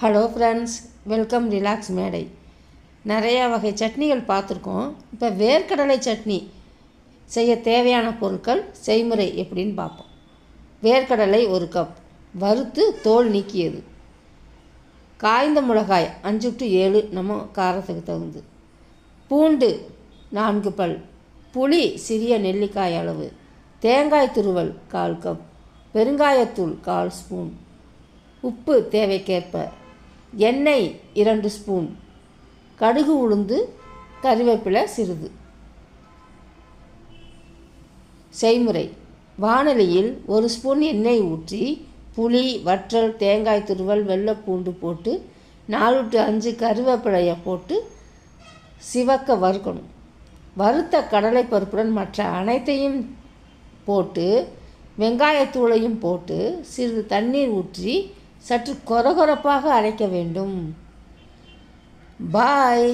Hello friends, welcome relax மேடை. நிறையா வகை சட்னிகள் பார்த்துருக்கோம். இப்போ வேர்க்கடலை சட்னி செய்ய தேவையான பொருட்கள், செய்முறை எப்படின்னு பார்ப்போம். வேர்க்கடலை 1 கப், வறுத்து தோல் நீக்கியது. காய்ந்த மிளகாய் 5 to 7 நம்ம காரத்துக்கு தகுந்து. பூண்டு 4 பல். புளி சிறிய நெல்லிக்காய் அளவு. தேங்காய் துருவல் 1/4 கப். பெருங்காயத்தூள் 1/4 ஸ்பூன். உப்பு தேவைக்கேற்ப. எண்ணெய் 2 ஸ்பூன். கடுகு உளுந்து கறிவேப்பிலை சிறிது. செய்முறை: வாணலியில் 1 ஸ்பூன் எண்ணெய் ஊற்றி புளி, வற்றல், தேங்காய் துருவல், வெள்ளைப்பூண்டு போட்டு 4 to 5 கறிவேப்பிலையை போட்டு சிவக்க வறுக்கணும். வறுத்த கடலைப்பருப்புடன் மற்ற அனைத்தையும் போட்டு வெங்காயத்தூளையும் போட்டு சிறிது தண்ணீர் ஊற்றி சற்று கொரகொரப்பாக அரைக்க வேண்டும். பாய்.